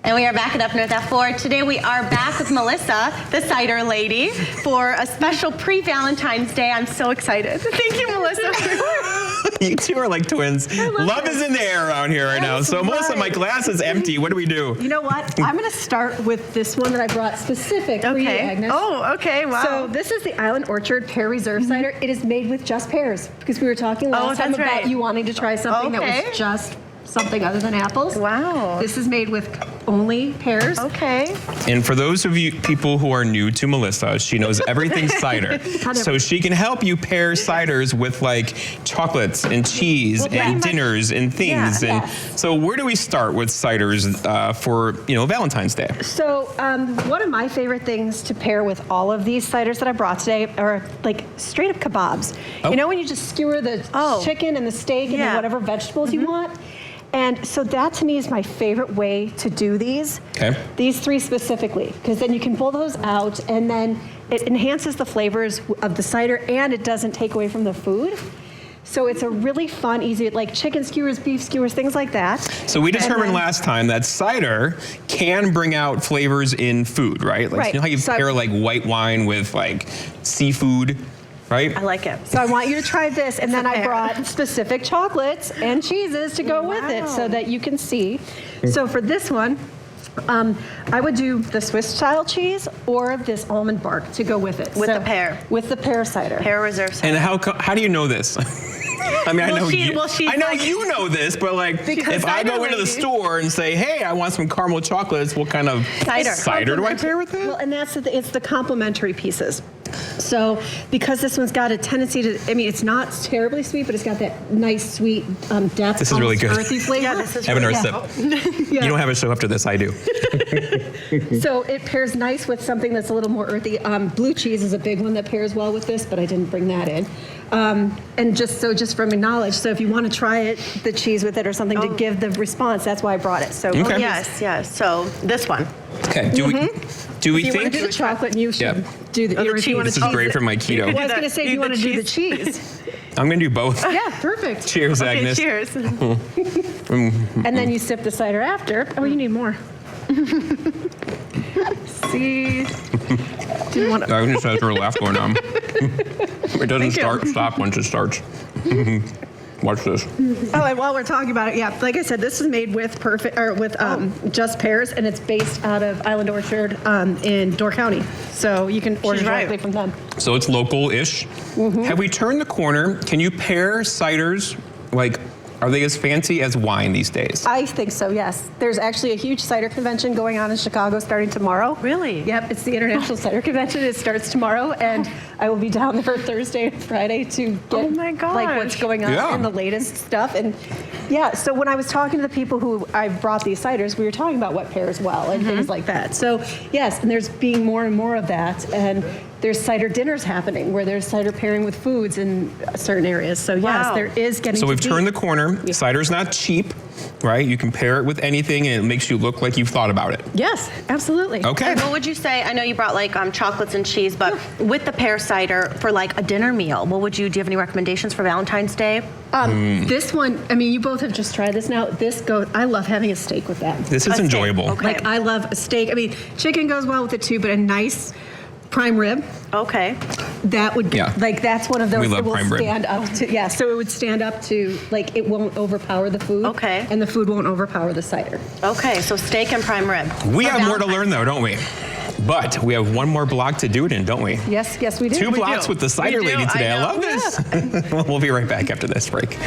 And we are back at Up North at 4. Today we are back with Melissa, the cider lady, for a special pre-Valentine's Day. I'm so excited. Thank you, Melissa. You two are like twins. Love is in the air around here right now. So Melissa, my glass is empty. What do we do? You know what? I'm going to start with this one that I brought specific for you, Agnes. Oh, okay. Wow. So this is the Island Orchard Pear Reserve Cider. It is made with just pears because we were talking last time about you wanting to try something that was just something other than apples. Wow. This is made with only pears. Okay. And for those of you people who are new to Melissa, she knows everything cider. So she can help you pair ciders with like chocolates and cheese and dinners and things. So where do we start with ciders for, Valentine's Day? So one of my favorite things to pair with all of these ciders that I brought today are like straight up kebabs. You know when you just skewer the chicken and the steak and then whatever vegetables you want? And so that to me is my favorite way to do these. Okay. These three specifically, because then you can pull those out and then it enhances the flavors of the cider and it doesn't take away from the food. So it's a really fun, easy, like chicken skewers, beef skewers, things like that. So we determined last time that cider can bring out flavors in food, right? Like, you know how you pair like white wine with like seafood? Right? I like it. So I want you to try this, and then I brought specific chocolates and cheeses to go with it so that you can see. So for this one, I would do the Swiss style cheese or this almond bark to go with it. With the pear. With the pear cider. Pear reserve cider. And how do you know this? I mean, I know you know this, but like, if I go into the store and say, hey, I want some caramel chocolates, what kind of cider do I pair with it? Well, and it's the complementary pieces. So because this one's got a tendency to, it's not terribly sweet, but it's got that nice sweet depth. This is really good. Earthy flavor. Yeah, this is Have really another sip. You don't have a show after this, I do. So it pairs nice with something that's a little more earthy. Blue cheese is a big one that pairs well with this, but I didn't bring that in. And just from knowledge, so if you want to try it, the cheese with it or something to give the response, that's why I brought it. So yes. So this one. Okay. Do we think? If you want to do the chocolate, you should do the cheese. This is great for my keto. Well, I was going to say, if you want to do the cheese. I'm going to do both. Yeah, perfect. Cheers, Agnes. Cheers. And then you sip the cider after. Oh, you need more. See? Didn't want to. Agnes has her laugh going on. It doesn't stop once it starts. Watch this. Oh, and while we're talking about it, like I said, this is made with just pears, and it's based out of Island Orchard in Door County. So you can order directly from them. So it's local-ish. Have we turned the corner? Can you pair ciders like? Are they as fancy as wine these days? I think so, yes. There's actually a huge cider convention going on in Chicago starting tomorrow. Really? Yep, it's the International Cider Convention. It starts tomorrow, and I will be down there Thursday and Friday to get like what's going on and the latest stuff. And so when I was talking to the people who I brought these ciders, we were talking about what pairs well and things like that. So yes, and there's being more and more of that. And there's cider dinners happening where there's cider pairing with foods in certain areas. So yes, there is getting. So we've turned the corner. Cider's not cheap, right? You can pair it with anything and it makes you look like you've thought about it. Yes, absolutely. Okay. What would you say? I know you brought like chocolates and cheese, but with the pear cider for like a dinner meal, do you have any recommendations for Valentine's Day? This one, you both have just tried this now. I love having a steak with that. This is enjoyable. Okay. Like I love a steak. Chicken goes well with it too, but a nice prime rib. Okay. That would be that's one of those that will stand rib. up to so it would stand up to like it won't overpower the food. Okay. And the food won't overpower the cider. Okay, so steak and prime rib. We have more to learn though, don't we? But we have one more block to do it in, don't we? Yes, we do. 2 blocks with the cider lady today. I love this. We'll be right back after this break.